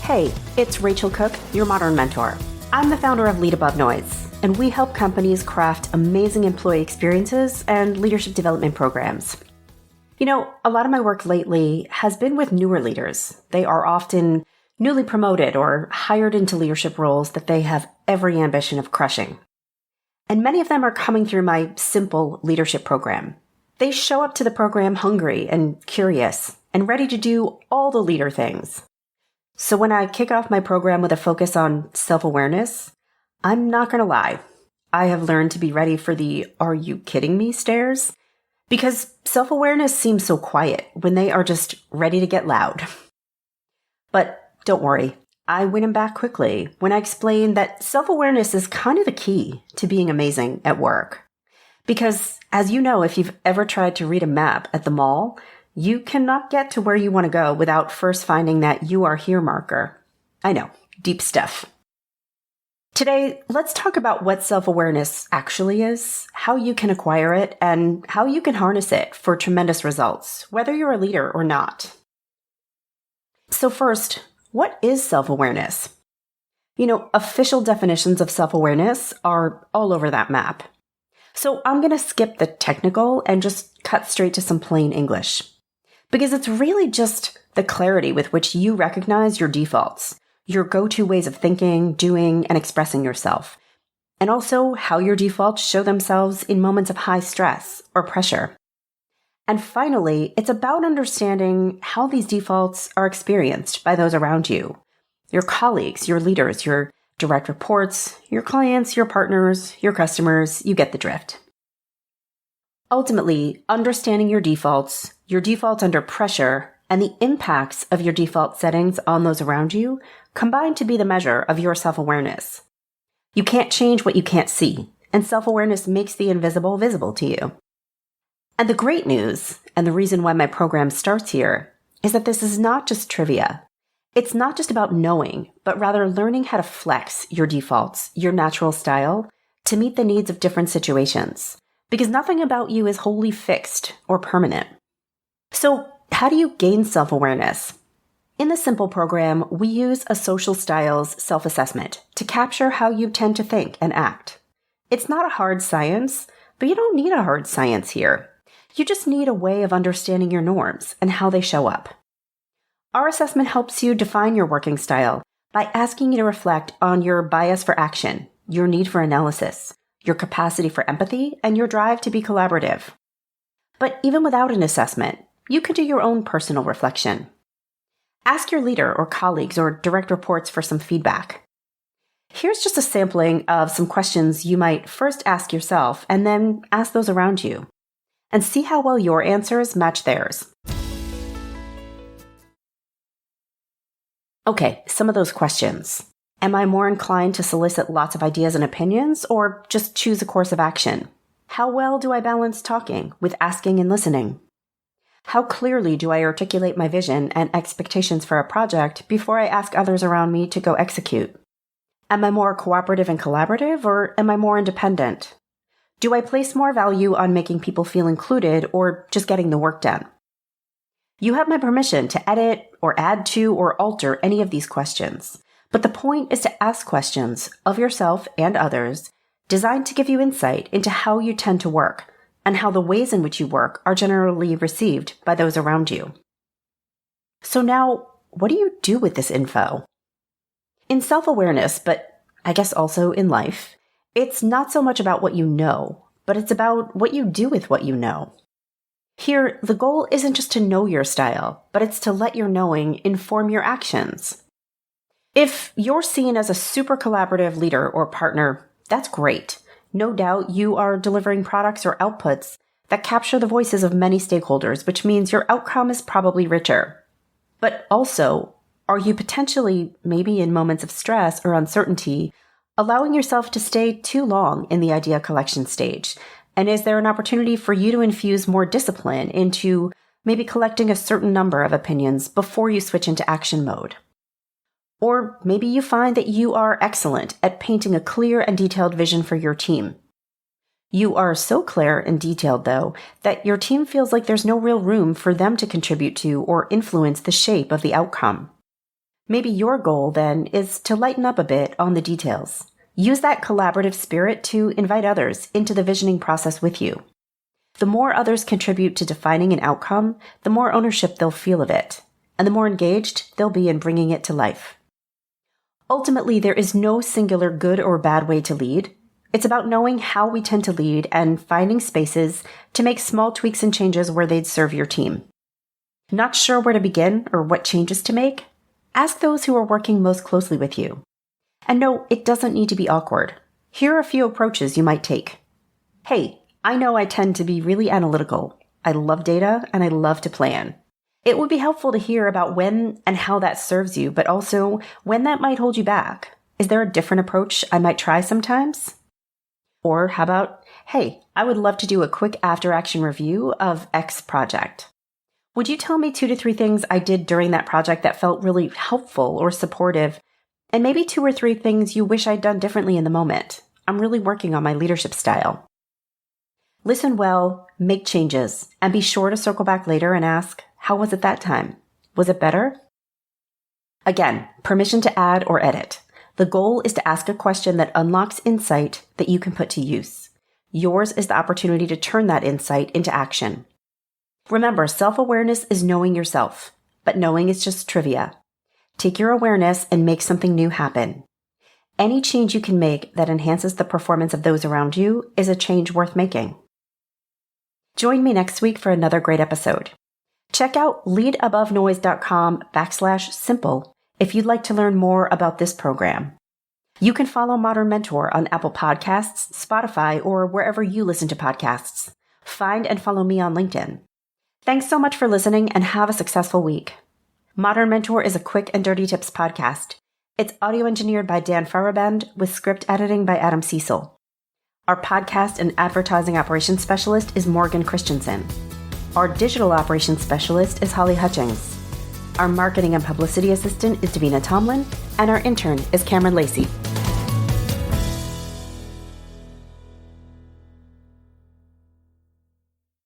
Hey, it's Rachel Cooke, your modern mentor. I'm the founder of Lead Above Noise, and we help companies craft amazing employee experiences and leadership development programs. You know, a lot of my work lately has been with newer leaders. They are often newly promoted or hired into leadership roles that they have every ambition of crushing. And many of them are coming through my Simple leadership program. They show up to the program hungry and curious and ready to do all the leader things. So when I kick off my program with a focus on self-awareness, I'm not going to lie. I have learned to be ready for the "are you kidding me" stares, because self-awareness seems so quiet when they are just ready to get loud. But don't worry, I win them back quickly when I explain that self-awareness is kind of the key to being amazing at work. Because as you know, if you've ever tried to read a map at the mall, you cannot get to where you want to go without first finding that "you are here" marker. I know, deep stuff. Today, let's talk about what self-awareness actually is, how you can acquire it, and how you can harness it for tremendous results, whether you're a leader or not. So first, what is self-awareness? You know, official definitions of self-awareness are all over that map. So I'm going to skip the technical and just cut straight to some plain English. Because it's really just the clarity with which you recognize your defaults, your go-to ways of thinking, doing, and expressing yourself, and also how your defaults show themselves in moments of high stress or pressure. And finally, it's about understanding how these defaults are experienced by those around you, your colleagues, your leaders, your direct reports, your clients, your partners, your customers. You get the drift. Ultimately, understanding your defaults under pressure, and the impacts of your default settings on those around you combine to be the measure of your self-awareness. You can't change what you can't see, and self-awareness makes the invisible visible to you. And the great news, and the reason why my program starts here, is that this is not just trivia. It's not just about knowing, but rather learning how to flex your defaults, your natural style, to meet the needs of different situations. Because nothing about you is wholly fixed or permanent. So, how do you gain self-awareness? In the Simple program, we use a social styles self-assessment to capture how you tend to think and act. It's not a hard science, but you don't need a hard science here. You just need a way of understanding your norms and how they show up. Our assessment helps you define your working style by asking you to reflect on your bias for action, your need for analysis, your capacity for empathy, and your drive to be collaborative. But even without an assessment, you can do your own personal reflection. Ask your leader or colleagues or direct reports for some feedback. Here's just a sampling of some questions you might first ask yourself and then ask those around you, and see how well your answers match theirs. Okay, some of those questions. Am I more inclined to solicit lots of ideas and opinions, or just choose a course of action? How well do I balance talking with asking and listening? How clearly do I articulate my vision and expectations for a project before I ask others around me to go execute? Am I more cooperative and collaborative, or am I more independent? Do I place more value on making people feel included or just getting the work done? You have my permission to edit or add to or alter any of these questions. But the point is to ask questions of yourself and others designed to give you insight into how you tend to work and how the ways in which you work are generally received by those around you. So now, what do you do with this info? In self-awareness, but I guess also in life, it's not so much about what you know, but it's about what you do with what you know. Here, the goal isn't just to know your style, but it's to let your knowing inform your actions. If you're seen as a super collaborative leader or partner, that's great. No doubt you are delivering products or outputs that capture the voices of many stakeholders, which means your outcome is probably richer. But also, are you potentially, maybe in moments of stress or uncertainty, allowing yourself to stay too long in the idea collection stage? And is there an opportunity for you to infuse more discipline into maybe collecting a certain number of opinions before you switch into action mode? Or maybe you find that you are excellent at painting a clear and detailed vision for your team. You are so clear and detailed, though, that your team feels like there's no real room for them to contribute to or influence the shape of the outcome. Maybe your goal then is to lighten up a bit on the details. Use that collaborative spirit to invite others into the visioning process with you. The more others contribute to defining an outcome, the more ownership they'll feel of it, and the more engaged they'll be in bringing it to life. Ultimately, there is no singular good or bad way to lead. It's about knowing how we tend to lead and finding spaces to make small tweaks and changes where they'd serve your team. Not sure where to begin or what changes to make? Ask those who are working most closely with you. And no, it doesn't need to be awkward. Here are a few approaches you might take. Hey, I know I tend to be really analytical. I love data and I love to plan. It would be helpful to hear about when and how that serves you, but also when that might hold you back. Is there a different approach I might try sometimes? Or how about, hey, I would love to do a quick after-action review of X project. Would you tell me 2 to 3 things I did during that project that felt really helpful or supportive, and maybe 2 or 3 things you wish I'd done differently in the moment? I'm really working on my leadership style. Listen well, make changes, and be sure to circle back later and ask, how was it that time? Was it better? Again, permission to add or edit. The goal is to ask a question that unlocks insight that you can put to use. Yours is the opportunity to turn that insight into action. Remember, self-awareness is knowing yourself, but knowing is just trivia. Take your awareness and make something new happen. Any change you can make that enhances the performance of those around you is a change worth making. Join me next week for another great episode. Check out leadabovenoise.com/simple if you'd like to learn more about this program. You can follow Modern Mentor on Apple Podcasts, Spotify, or wherever you listen to podcasts. Find and follow me on LinkedIn. Thanks so much for listening and have a successful week. Modern Mentor is a quick and dirty tips podcast. It's audio engineered by Dan Farabend with script editing by Adam Cecil. Our podcast and advertising operations specialist is Morgan Christensen. Our digital operations specialist is Holly Hutchings. Our marketing and publicity assistant is Davina Tomlin, and our intern is Cameron Lacey.